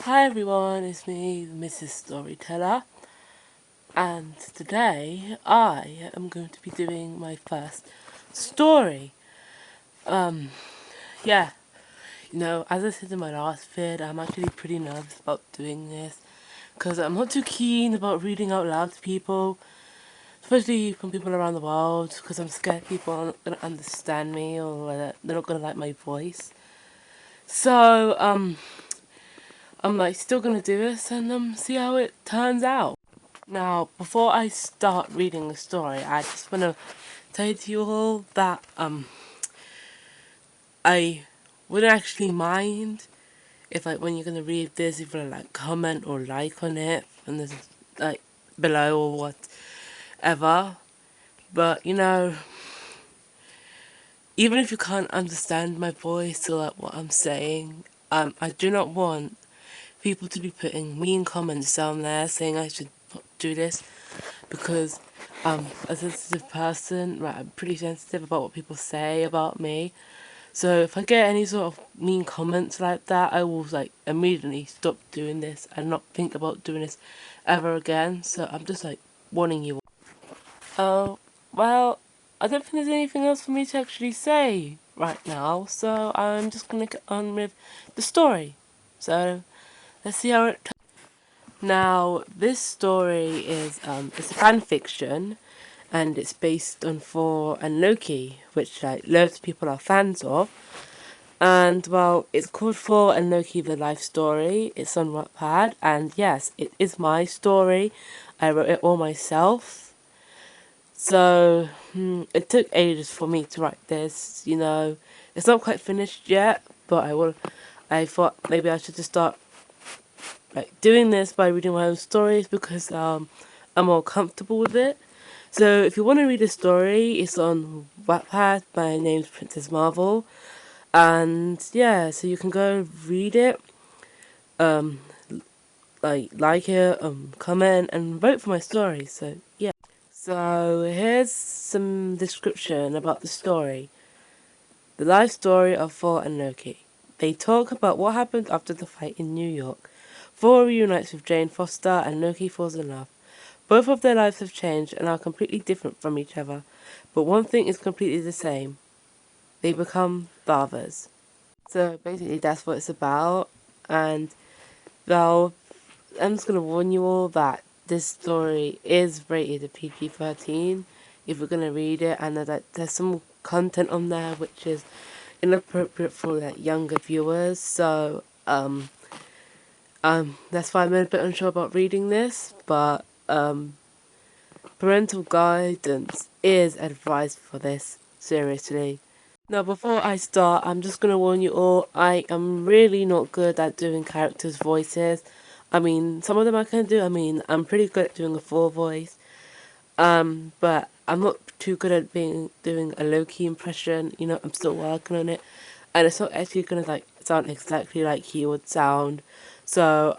Hi everyone, it's me, Mrs. Storyteller, and today I am going to be doing my first story. Um, yeah, as I said in my last vid, I'm actually pretty nervous about doing this, because I'm not too keen about reading out loud to people, especially from people around the world, because I'm scared people are not going to understand me, or that they're not going to like my voice. So, I'm still gonna do this and see how it turns out. Now, before I start reading the story, I just want to say to you all that I wouldn't actually mind if when you're gonna read this, if you comment or like on it and there's below or whatever. But even if you can't understand my voice or what I'm saying, I do not want people to be putting mean comments down there saying I should not do this, because a sensitive person, right, I'm pretty sensitive about what people say about me. So if I get any sort of mean comments like that, I will immediately stop doing this and not think about doing this ever again. So I'm just warning you. Oh, well, I don't think there's anything else for me to actually say right now, so I'm just gonna get on with the story. So let's see how it. Now, this story is it's a fan fiction, and it's based on Thor and Loki, which loads of people are fans of. And well, it's called Thor and Loki: The Life Story. It's on Wattpad, and yes, it is my story. I wrote it all myself. So it took ages for me to write this. It's not quite finished yet, but I thought maybe I should just start doing this by reading my own stories, because I'm more comfortable with it. So if you want to read a story, it's on Wattpad. My name's Princess Marvel, and yeah, so you can go read it, um, like it, comment, and vote for my story. So yeah. So here's some description about the story. The life story of Thor and Loki. They talk about what happened after the fight in New York. Thor reunites with Jane Foster and Loki falls in love. Both of their lives have changed and are completely different from each other, but one thing is completely the same. They become fathers. So basically that's what it's about, and well, I'm just going to warn you all that this story is rated a PG-13 if we're going to read it, and there's some content on there which is inappropriate for younger viewers, so that's why I'm a bit unsure about reading this, but parental guidance is advised for this, seriously. Now, before I start, I'm just going to warn you all, I am really not good at doing characters' voices. I mean, some of them I can do. I mean, I'm pretty good at doing a full voice. But I'm not too good at doing a Loki impression. I'm still working on it. And it's not actually going to sound exactly like he would sound. So,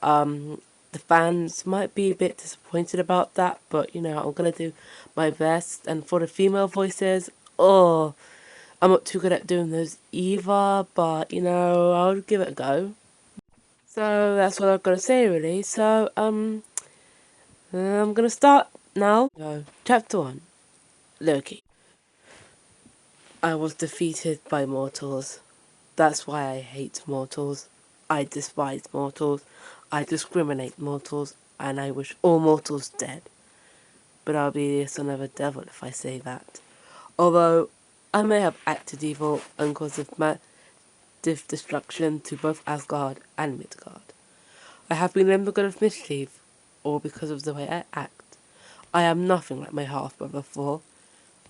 the fans might be a bit disappointed about that, but I'm going to do my best. And for the female voices, oh, I'm not too good at doing those either, but I'll give it a go. So that's what I've got to say, really. So I'm gonna start now. So, chapter 1. Loki. I was defeated by mortals. That's why I hate mortals. I despise mortals. I discriminate mortals, and I wish all mortals dead. But I'll be the son of a devil if I say that. Although I may have acted evil and caused destruction to both Asgard and Midgard. I have been named the god of mischief, or because of the way I act. I am nothing like my half-brother Thor.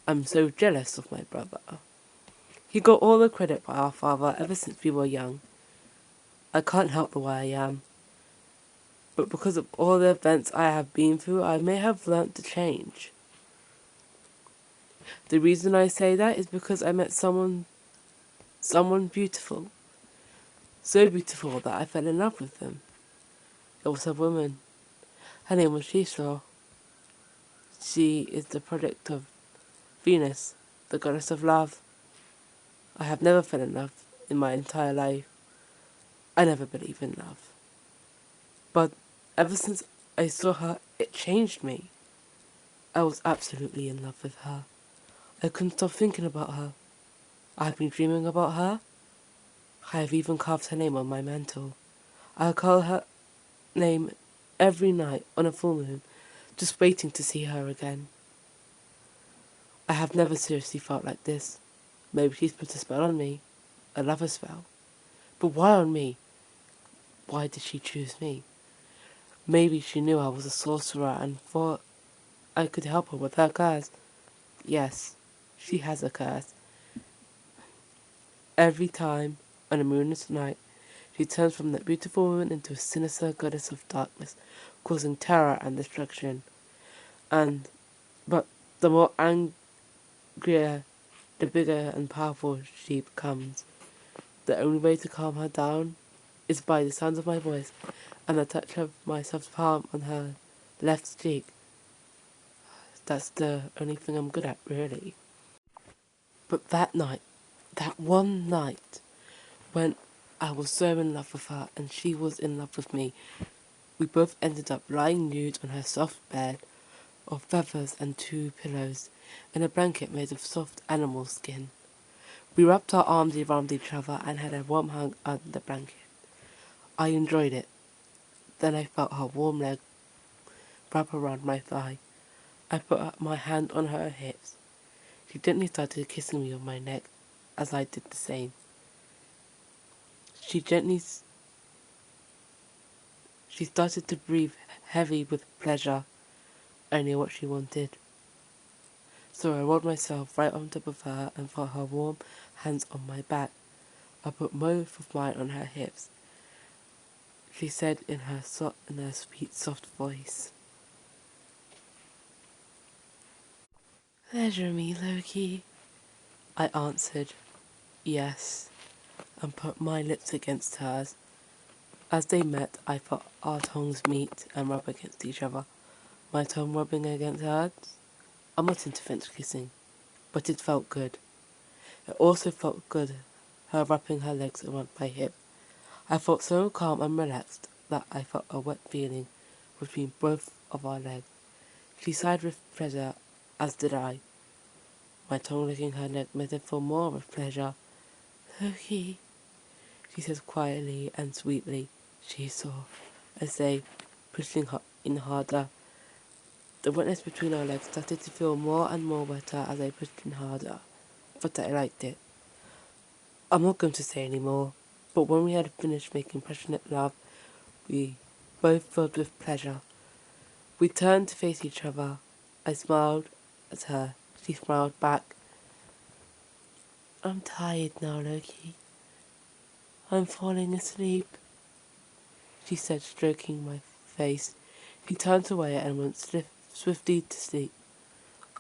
I'm so jealous of my brother. He got all the credit by our father ever since we were young. I can't help the way I am. But because of all the events I have been through, I may have learnt to change. The reason I say that is because I met someone beautiful. So beautiful that I fell in love with them. It was a woman. Her name was Shisa. She is the product of Venus, the goddess of love. I have never fell in love in my entire life. I never believe in love. But ever since I saw her, it changed me. I was absolutely in love with her. I couldn't stop thinking about her. I've been dreaming about her. I have even carved her name on my mantle. I call her name every night on a full moon, just waiting to see her again. I have never seriously felt like this. Maybe she's put a spell on me, a lover spell. But why on me? Why did she choose me? Maybe she knew I was a sorcerer and thought I could help her with her curse. Yes, she has a curse. Every time, on a moonless night, she turns from that beautiful woman into a sinister goddess of darkness, causing terror and destruction. But the more angrier, the bigger and powerful she becomes. The only way to calm her down is by the sound of my voice and the touch of my soft palm on her left cheek. That's the only thing I'm good at, really. But that night, that one night, when I was so in love with her and she was in love with me, we both ended up lying nude on her soft bed of feathers and two pillows in a blanket made of soft animal skin. We wrapped our arms around each other and had a warm hug under the blanket. I enjoyed it. Then I felt her warm leg wrap around my thigh. I put my hand on her hips. She gently started kissing me on my neck as I did the same. She gently She started to breathe heavy with pleasure. I knew what she wanted. So I rolled myself right on top of her and felt her warm hands on my back. I put both of mine on her hips. She said in her sweet, soft voice, "Pleasure me, Loki." I answered, "Yes," and put my lips against hers. As they met, I felt our tongues meet and rub against each other. My tongue rubbing against hers. I'm not into French kissing, but it felt good. It also felt good, her wrapping her legs around my hip. I felt so calm and relaxed that I felt a wet feeling between both of our legs. She sighed with pleasure, as did I. My tongue licking her neck made her feel more with pleasure. "Loki," she said quietly and sweetly. She saw, I say, pushing her in harder. The wetness between our legs started to feel more and more wetter as I pushed in harder, but I liked it. I'm not going to say any more, but when we had finished making passionate love, we both filled with pleasure. We turned to face each other. I smiled at her. She smiled back. "I'm tired now, Loki. I'm falling asleep," she said, stroking my face. She turned away and went swiftly to sleep.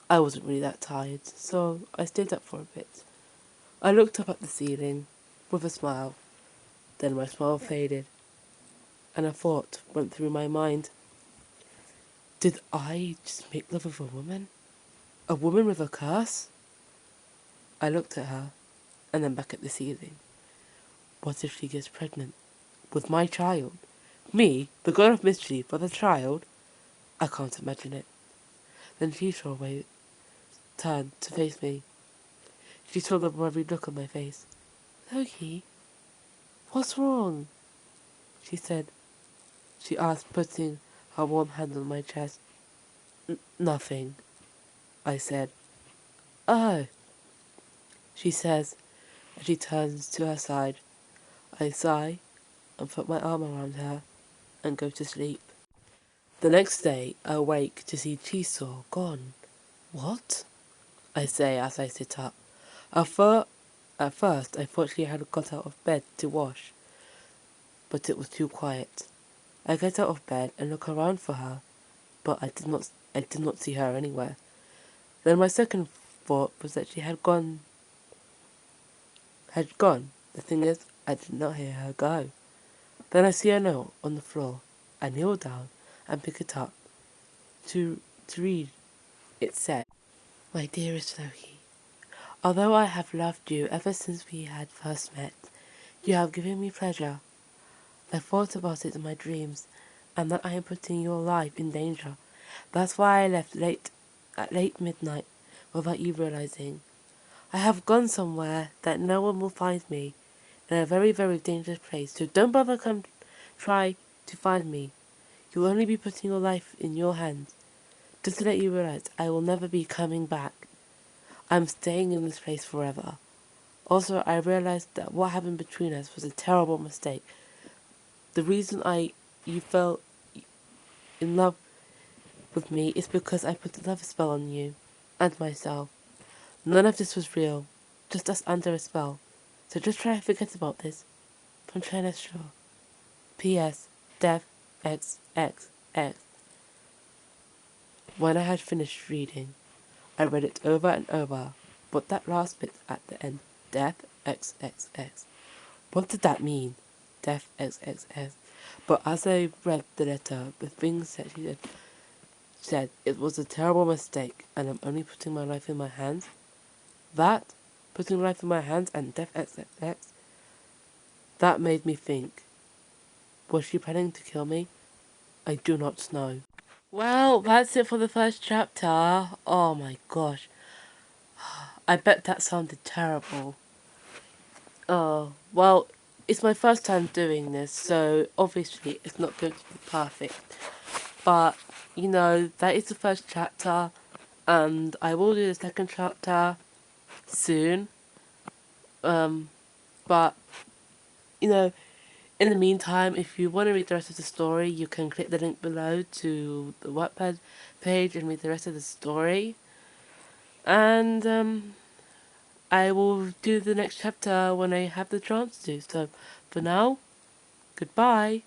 I wasn't really that tired, so I stayed up for a bit. I looked up at the ceiling with a smile. Then my smile faded, and a thought went through my mind. Did I just make love with a woman? A woman with a curse? I looked at her, and then back at the ceiling. What if she gets pregnant? With my child? Me, the god of mischief, with a child? I can't imagine it. Then she saw me, turned to face me. She saw the worried look on my face. "Loki, what's wrong?" she said. She asked, putting her warm hand on my chest. "Nothing," I said. "Oh," she says, and she turns to her side. I sigh and put my arm around her and go to sleep. The next day, I awake to see Chisor gone. "What?" I say as I sit up. At, fir- at first, I thought she had got out of bed to wash, but it was too quiet. I get out of bed and look around for her, but I did not see her anywhere. Then my second thought was that she had gone. The thing is, I did not hear her go. Then I see a note on the floor. I kneel down and pick it up to read. It said, "My dearest Loki, although I have loved you ever since we had first met, you have given me pleasure. I thought about it in my dreams, and that I am putting your life in danger. That's why I left at late midnight, without you realizing. I have gone somewhere that no one will find me, in a very, very dangerous place, so don't bother come try to find me. You'll only be putting your life in your hands. Just to let you realize, I will never be coming back. I'm staying in this place forever. Also, I realized that what happened between us was a terrible mistake. The reason you fell in love with me is because I put a love spell on you and myself. None of this was real, just us under a spell. So just try to forget about this. From China Straw. P.S. Death XXX. When I had finished reading, I read it over and over, but that last bit at the end, Death XXX. What did that mean? Death XXX. But as I read the letter, the things that she said it was a terrible mistake, and I'm only putting my life in my hands. That, putting life in my hands and Death XXX, that made me think. Was she planning to kill me? I do not know. Well, that's it for the first chapter. Oh my gosh. I bet that sounded terrible. Oh, well, it's my first time doing this, so obviously it's not going to be perfect. But, that is the first chapter, and I will do the second chapter soon. But, you know, in the meantime, if you want to read the rest of the story, you can click the link below to the Wattpad page and read the rest of the story. And I will do the next chapter when I have the chance to. So for now, goodbye.